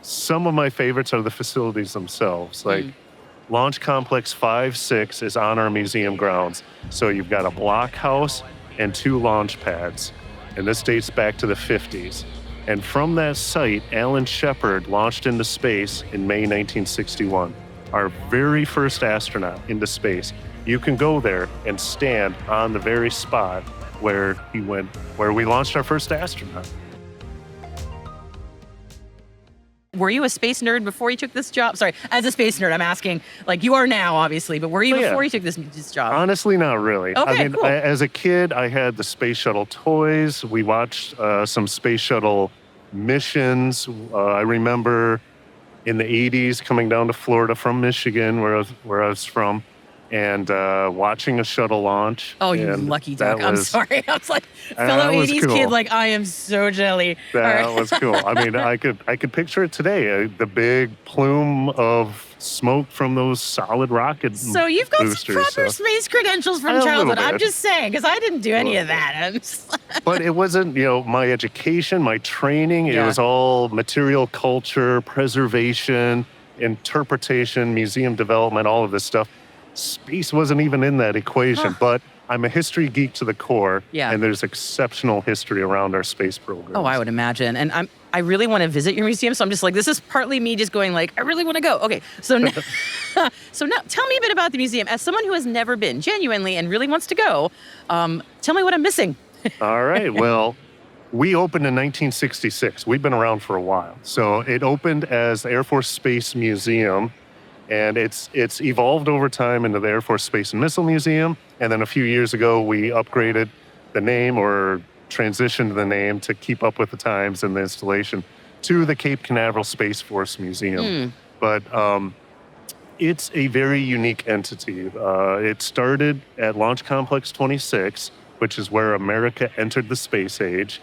some of my favorites are the facilities themselves. Like Launch Complex 5, 6 is on our museum grounds. So you've got a blockhouse and 2 launch pads. And this dates back to the 50s. And from that site, Alan Shepard launched into space in May 1961, our very first astronaut into space. You can go there and stand on the very spot where he went, where we launched our first astronaut. Were you a space nerd before you took this job? Sorry, as a space nerd, I'm asking, like you are now, obviously, but were you before you took this job? Honestly, not really. Okay, I mean, cool. As a kid, I had the space shuttle toys. We watched some space shuttle missions. I remember in the 80s coming down to Florida from Michigan, where I was from, and watching a shuttle launch. Oh, you lucky duck. I'm sorry. I was like, fellow 80s cool. kid, like, I am so jelly. That was cool. I mean, I could picture it today, the big plume of smoke from those solid rocket So you've got boosters, some proper space credentials from childhood. I'm just saying, because I didn't do any of that. But it wasn't, my education, my training. It was all material culture, preservation, interpretation, museum development, all of this stuff. Space wasn't even in that equation, but I'm a history geek to the core, and there's exceptional history around our space program. Oh, I would imagine. And I really want to visit your museum, so I'm just like, this is partly me just going like, I really want to go. Okay, so now, tell me a bit about the museum. As someone who has never been, genuinely, and really wants to go, tell me what I'm missing. All right, well, we opened in 1966. We've been around for a while. So it opened as the Air Force Space Museum, and it's evolved over time into the Air Force Space and Missile Museum. And then a few years ago, we upgraded the name or transitioned the name to keep up with the times and the installation to the Cape Canaveral Space Force Museum. But it's a very unique entity. It started at Launch Complex 26, which is where America entered the space age.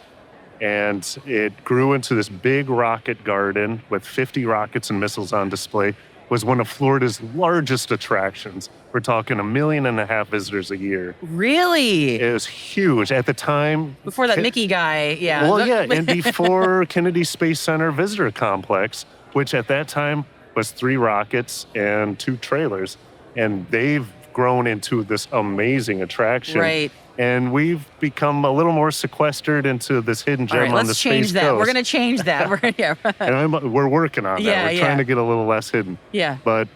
And it grew into this big rocket garden with 50 rockets and missiles on display. Was one of Florida's largest attractions. We're talking 1.5 million visitors a year. Really? It was huge at the time. Before that Mickey guy, yeah. Well, yeah, and before Kennedy Space Center Visitor Complex, which at that time was 3 rockets and 2 trailers. And they've grown into this amazing attraction. Right. And we've become a little more sequestered into this hidden gem on the Space Coast. Let's change that. We're going to change that. And we're working on that. We're trying to get a little less hidden. Yeah. But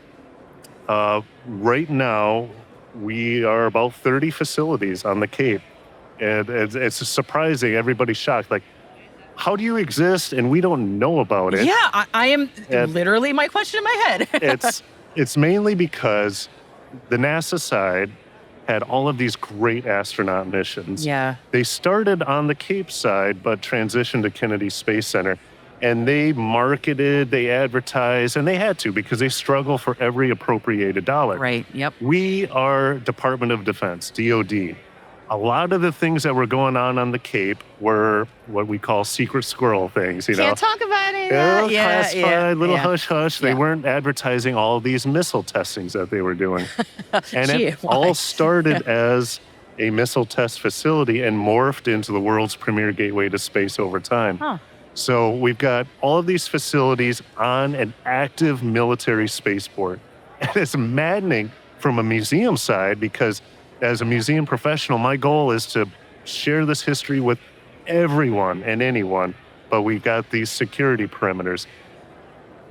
right now, we are about 30 facilities on the Cape. And it's surprising. Everybody's shocked. Like, how do you exist and we don't know about it? Yeah, I am literally my question in my head. It's mainly because the NASA side had all of these great astronaut missions. Yeah. They started on the Cape side, but transitioned to Kennedy Space Center. And they marketed, they advertised, and they had to because they struggle for every appropriated dollar. Right, yep. We are Department of Defense, DOD. A lot of the things that were going on the Cape were what we call secret squirrel things, Can't talk about it. Classified, little hush-hush. They weren't advertising all these missile testings that they were doing. And it all started as a missile test facility and morphed into the world's premier gateway to space over time. So we've got all of these facilities on an active military spaceport. And it's maddening from a museum side because as a museum professional, my goal is to share this history with everyone and anyone, but we've got these security perimeters.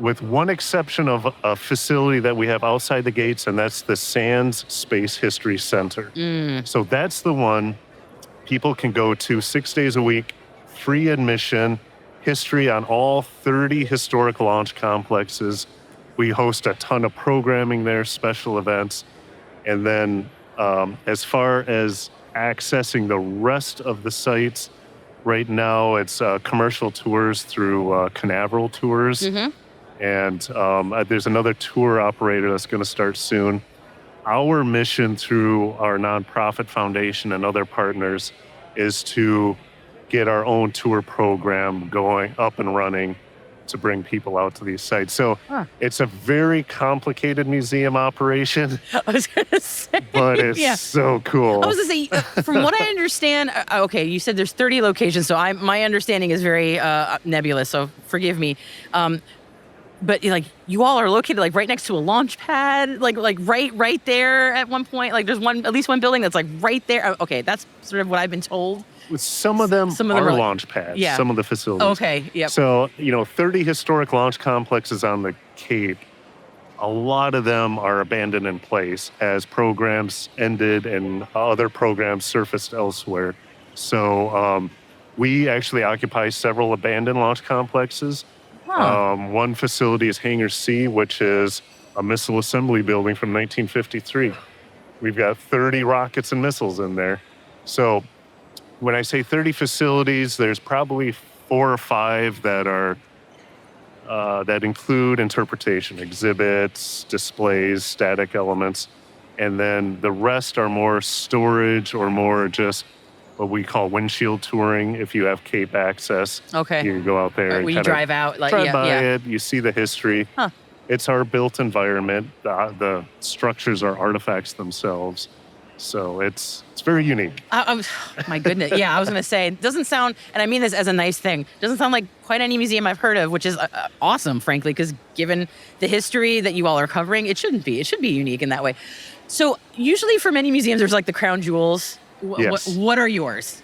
With one exception of a facility that we have outside the gates, and that's the Sands Space History Center. So that's the one people can go to 6 days a week, free admission, history on all 30 historic launch complexes. We host a ton of programming there, special events, and then as far as accessing the rest of the sites, right now it's commercial tours through Canaveral Tours. And there's another tour operator that's going to start soon. Our mission through our nonprofit foundation and other partners is to get our own tour program going up and running to bring people out to these sites. So it's a very complicated museum operation. I was going to say. But it's so cool. I was going to say, from what I understand, okay, you said there's 30 locations, so my understanding is very nebulous, so forgive me. but like you all are located like right next to a launch pad, like right there at one point. Like there's at least one building that's like right there. Okay, that's sort of what I've been told. Some of them are launch pads, some of the facilities. Okay, yep. So, 30 historic launch complexes on the Cape. A lot of them are abandoned in place as programs ended and other programs surfaced elsewhere. So we actually occupy several abandoned launch complexes. One facility is Hangar C, which is a missile assembly building from 1953. We've got 30 rockets and missiles in there. So when I say 30 facilities, there's probably 4 or 5 that are that include interpretation, exhibits, displays, static elements, and then the rest are more storage or more just what we call windshield touring. If you have Cape access, you go out there and you drive out, drive by it. You see the history. It's our built environment. The structures are artifacts themselves. So it's very unique. My goodness. Yeah, I was going to say, it doesn't sound, and I mean this as a nice thing, doesn't sound like quite any museum I've heard of, which is awesome, frankly, because given the history that you all are covering, it shouldn't be. It should be unique in that way. So usually for many museums, there's like the crown jewels. Yes. What are yours?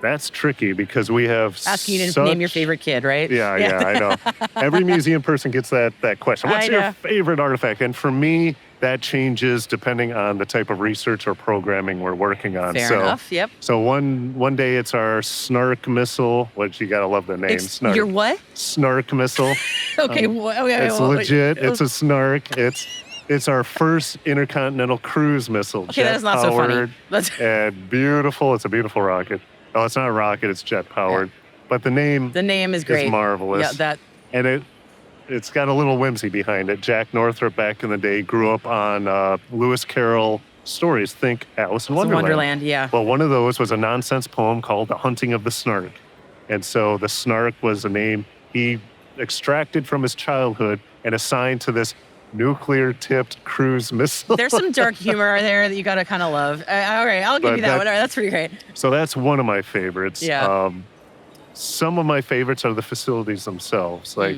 That's tricky because we have asking you to name your favorite kid, right? Yeah, I know. Every museum person gets that question. What's your favorite artifact? And for me, that changes depending on the type of research or programming we're working on. Fair enough, yep. So one day it's our Snark missile, which you gotta love the name. Snark. Your what? Snark missile. Okay, it's legit. It's a Snark. It's our first intercontinental cruise missile. Okay, that is not so funny. And beautiful. It's a beautiful rocket. Oh, it's not a rocket. It's jet powered. Yeah. But the name is great. Is marvelous. Yeah, that. And it's got a little whimsy behind it. Jack Northrop back in the day grew up on Lewis Carroll stories. Think Alice in Wonderland. Yeah. Well, one of those was a nonsense poem called The Hunting of the Snark. And so the Snark was a name he extracted from his childhood and assigned to this nuclear-tipped cruise missile. There's some dark humor there that you got to kind of love. All right, I'll give you that one. All right, that's pretty great. So that's one of my favorites. Yeah. Some of my favorites are the facilities themselves. Like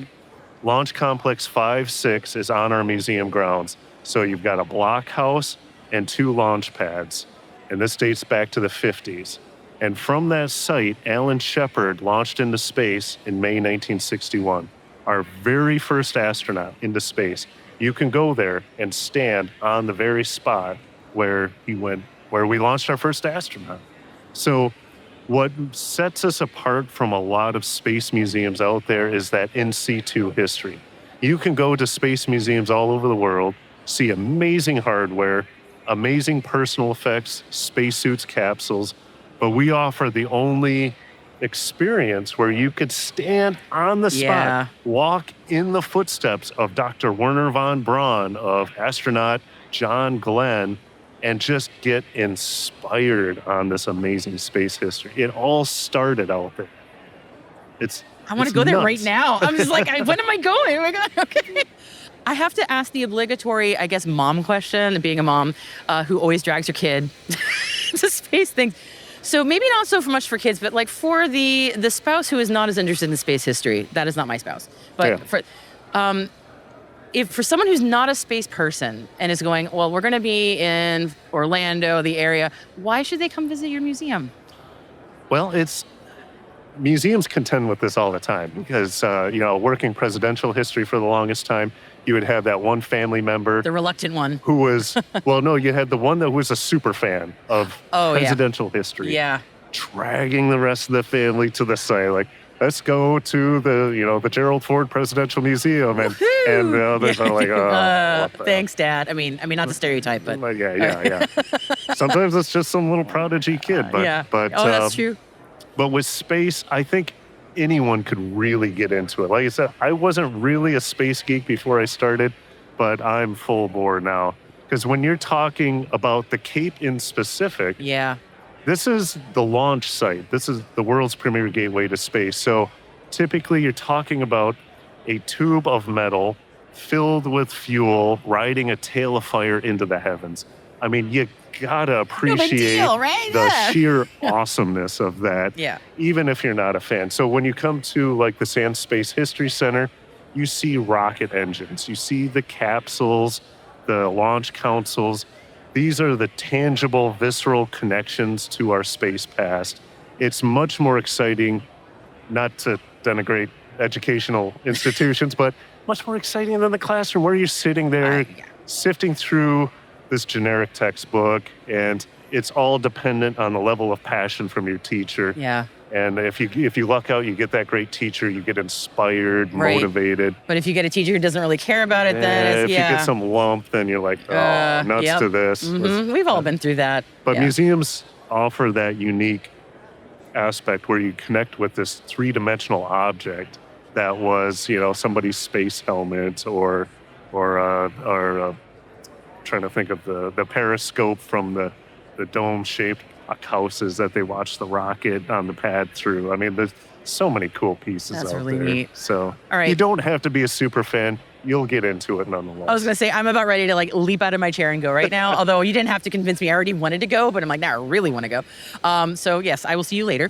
Launch Complex 5-6 is on our museum grounds. So you've got a blockhouse and 2 launch pads. And this dates back to the 50s. And from that site, Alan Shepard launched into space in May 1961. Our very first astronaut into space. You can go there and stand on the very spot where he went, where we launched our first astronaut. So what sets us apart from a lot of space museums out there is that in situ history. You can go to space museums all over the world, see amazing hardware, amazing personal effects, spacesuits, capsules, but we offer the only experience where you could stand on the spot, walk in the footsteps of Dr. Wernher von Braun, of astronaut John Glenn, and just get inspired on this amazing space history. It all started out there. I want to go there right now. I'm just like, when am I going? Oh my God. Okay. I have to ask the obligatory, I guess, mom question, being a mom who always drags her kid to space things. So maybe not so much for kids, but like for the spouse who is not as interested in space history. That is not my spouse. But for someone who's not a space person and is going, well, we're going to be in Orlando, the area, why should they come visit your museum? Well, museums contend with this all the time because, working presidential history for the longest time, you would have that one family member. The reluctant one. Who was, you had the one that was a super fan of presidential history. Yeah. Dragging the rest of the family to the site. Like, let's go to the Gerald Ford Presidential Museum. And the others are like, thanks, Dad. I mean, not the stereotype, but. Yeah. Sometimes it's just some little prodigy kid. But that's true. But with space, I think anyone could really get into it. Like I said, I wasn't really a space geek before I started, but I'm full bore now. Because when you're talking about the Cape in specific, this is the launch site. This is the world's premier gateway to space. So typically you're talking about a tube of metal filled with fuel riding a tail of fire into the heavens. I mean, you gotta appreciate the sheer awesomeness of that, even if you're not a fan. So when you come to like the Sand Space History Center, you see rocket engines, you see the capsules, the launch consoles. These are the tangible, visceral connections to our space past. It's much more exciting, not to denigrate educational institutions, but much more exciting than the classroom where you're sitting there sifting through this generic textbook, and it's all dependent on the level of passion from your teacher. Yeah. And if you luck out, you get that great teacher, you get inspired, motivated. But if you get a teacher who doesn't really care about it, then if you get some lump, then you're like, nuts to this. We've all been through that. But museums offer that unique aspect where you connect with this three-dimensional object that was, somebody's space helmet or trying to think of the periscope from the dome-shaped houses that they watch the rocket on the pad through. I mean, there's so many cool pieces out there. That's really neat. So all right. You don't have to be a super fan. You'll get into it nonetheless. I was going to say, I'm about ready to leap out of my chair and go right now. Although you didn't have to convince me. I already wanted to go, but I'm like, now I really want to go. So yes, I will see you later.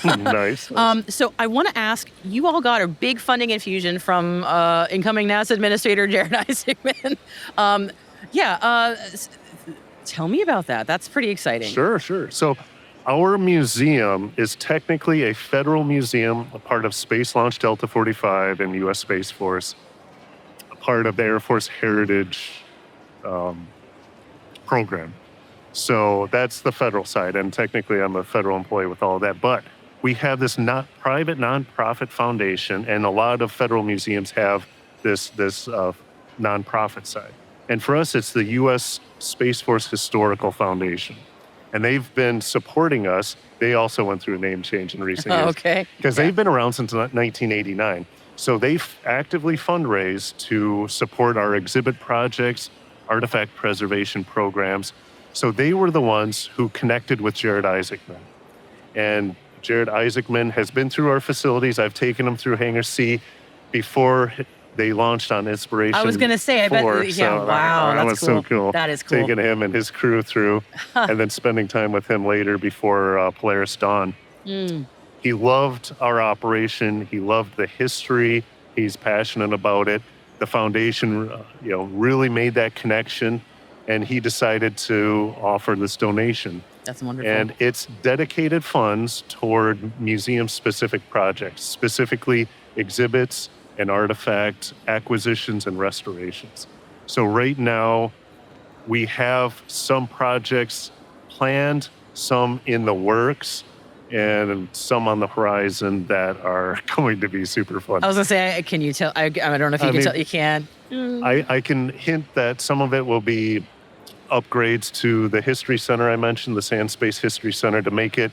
Nice. So I want to ask, you all got a big funding infusion from incoming NASA Administrator Jared Isaacman. Tell me about that. That's pretty exciting. Sure. So our museum is technically a federal museum, a part of Space Launch Delta 45 and U.S. Space Force, a part of the Air Force Heritage program. So that's the federal side, and technically I'm a federal employee with all of that. But we have this private nonprofit foundation, and a lot of federal museums have this nonprofit side. And for us, it's the U.S. Space Force Historical Foundation. And they've been supporting us. They also went through a name change in recent years. Okay. Because they've been around since 1989. So they've actively fundraised to support our exhibit projects, artifact preservation programs. So they were the ones who connected with Jared Isaacman. And Jared Isaacman has been through our facilities. I've taken him through Hangar C before they launched on Inspiration. I was going to say, I bet, wow, that's was cool. So cool. That is cool. Taking him and his crew through, and then spending time with him later before Polaris Dawn. He loved our operation. He loved the history. He's passionate about it. The foundation, really made that connection, and he decided to offer this donation. That's wonderful. And it's dedicated funds toward museum-specific projects, specifically exhibits and artifact acquisitions and restorations. So right now, we have some projects planned, some in the works, and some on the horizon that are going to be super fun. I was going to say, can you tell? I don't know if you can tell. You can. I can hint that some of it will be upgrades to the History Center I mentioned, the Sand Space History Center, to make it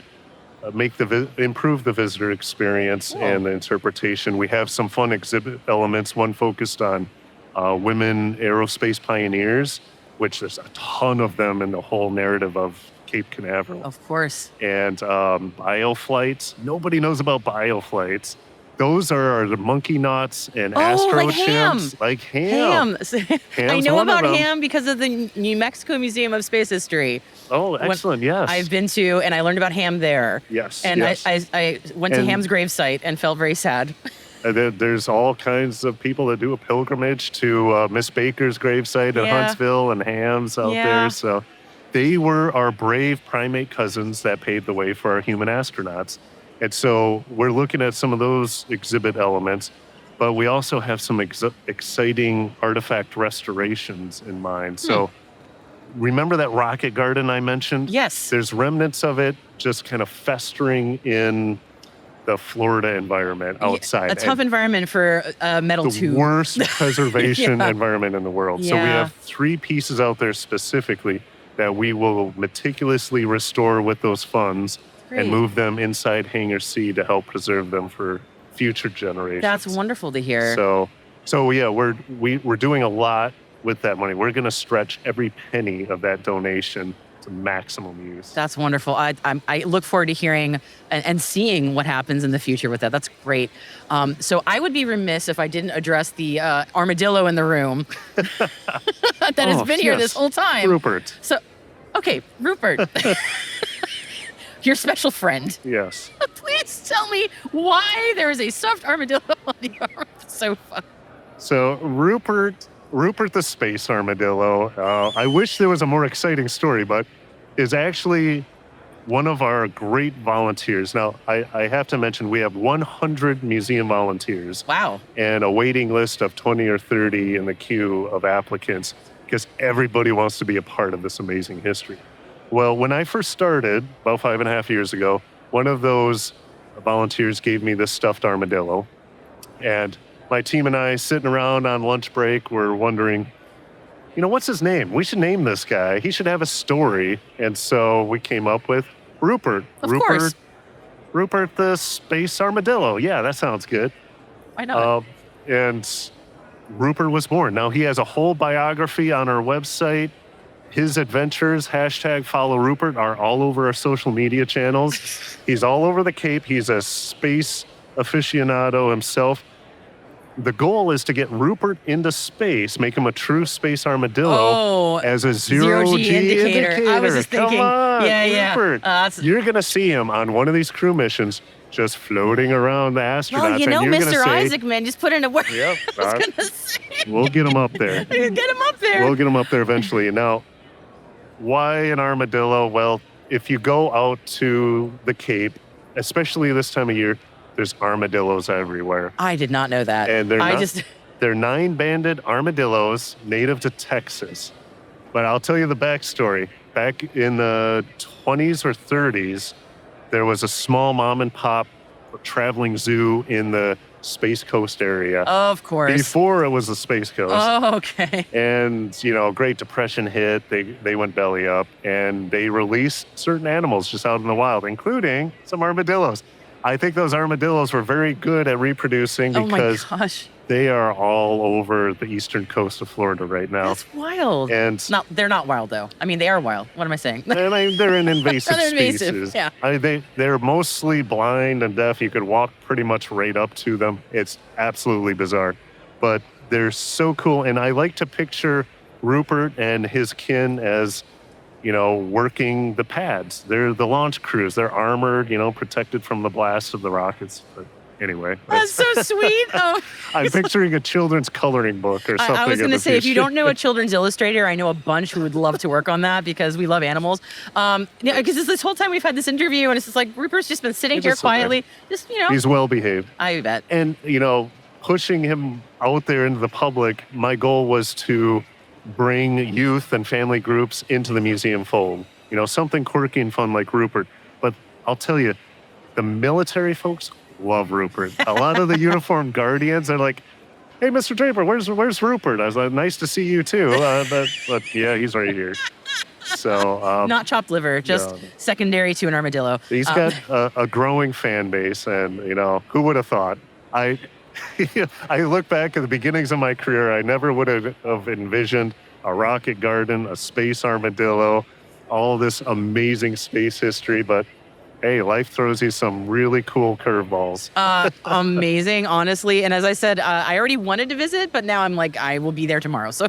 improve the visitor experience and the interpretation. We have some fun exhibit elements, one focused on women aerospace pioneers, which there's a ton of them in the whole narrative of Cape Canaveral. Of course. And bioflights. Nobody knows about bioflights. Those are the monkey knots and astro chimps. Like ham. I know about ham because of the New Mexico Museum of Space History. Oh, excellent, yes. I've been to, and I learned about ham there. Yes, and I went to Ham's gravesite and felt very sad. There's all kinds of people that do a pilgrimage to Miss Baker's gravesite at Huntsville and Ham's out there. So they were our brave primate cousins that paved the way for our human astronauts. And so we're looking at some of those exhibit elements, but we also have some exciting artifact restorations in mind. So remember that rocket garden I mentioned? Yes. There's remnants of it just kind of festering in the Florida environment outside. A tough environment for metal tube. The worst preservation environment in the world. So we have 3 pieces out there specifically that we will meticulously restore with those funds. And move them inside Hangar C to help preserve them for future generations. That's wonderful to hear. So yeah, we're doing a lot with that money. We're going to stretch every penny of that donation to maximum use. That's wonderful. I look forward to hearing and seeing what happens in the future with that. That's great. So I would be remiss if I didn't address the armadillo in the room that has been here this whole time. Rupert. So, okay, Rupert. Your special friend. Yes. Please Please tell me why there is a stuffed armadillo on the arm of the sofa. So Rupert the space armadillo, I wish there was a more exciting story, but is actually one of our great volunteers. Now, I have to mention we have 100 museum volunteers. Wow. And a waiting list of 20 or 30 in the queue of applicants because everybody wants to be a part of this amazing history. Well, when I first started, about 5.5 years ago, one of those volunteers gave me this stuffed armadillo. And my team and I, sitting around on lunch break, were wondering, what's his name? We should name this guy. He should have a story. And so we came up with Rupert. Of course. Rupert the space armadillo. Yeah, that sounds good. I know. And Rupert was born. Now, he has a whole biography on our website. His adventures, #follow Rupert, are all over our social media channels. He's all over the Cape. He's a space aficionado himself. The goal is to get Rupert into space, make him a true space armadillo as a zero-G indicator. I was just thinking, come on, yeah. Rupert. You're going to see him on one of these crew missions just floating around the astronauts. Well, and you're Mr. Say, Isaac, man, just put in a word. Yep, I was going to say. We'll get him up there. Get him up there. We'll get him up there eventually. Now, why an armadillo? Well, if you go out to the Cape, especially this time of year, there's armadillos everywhere. I did not know that. And they're 9-banded armadillos native to Texas. But I'll tell you the backstory. Back in the 20s or 30s, there was a small mom and pop traveling zoo in the Space Coast area. Of course. Before it was the Space Coast. Oh, okay. And, Great Depression hit. They went belly up. And they released certain animals just out in the wild, including some armadillos. I think those armadillos were very good at reproducing because they are all over the eastern coast of Florida right now. That's wild. And they're not wild, though. I mean, they are wild. What am I saying? They're an invasive species. Yeah. They're mostly blind and deaf. You could walk pretty much right up to them. It's absolutely bizarre. But they're so cool. And I like to picture Rupert and his kin as working the pads. They're the launch crews. They're armored, protected from the blast of the rockets. But anyway. That's so sweet. Oh. I'm picturing a children's coloring book or something. I was going to say, if you don't know a children's illustrator, I know a bunch who would love to work on that because we love animals. Because this whole time we've had this interview and it's just like, Rupert's just been sitting here quietly. He's well behaved. I bet. And, pushing him out there into the public, my goal was to bring youth and family groups into the museum fold. Something quirky and fun like Rupert. But I'll tell you, the military folks love Rupert. A lot of the uniformed guardians are like, "Hey, Mr. Draper, where's Rupert?" I was like, "Nice to see you too." But yeah, he's right here. So not chopped liver, just secondary to an armadillo. He's got a growing fan base, and who would have thought? I look back at the beginnings of my career, I never would have envisioned a rocket garden, a space armadillo, all this amazing space history. But hey, life throws you some really cool curveballs. Amazing, honestly. And as I said, I already wanted to visit, but now I'm like, I will be there tomorrow. So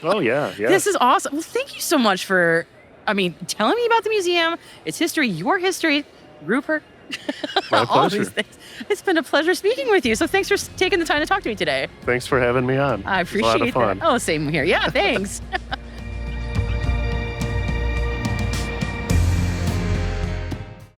oh, yeah. This is awesome. Well, thank you so much for, telling me about the museum, its history, your history, Rupert. My all pleasure. these things. It's been a pleasure speaking with you. So thanks for taking the time to talk to me today. Thanks for having me on. I appreciate it. Oh, same here. Yeah, thanks.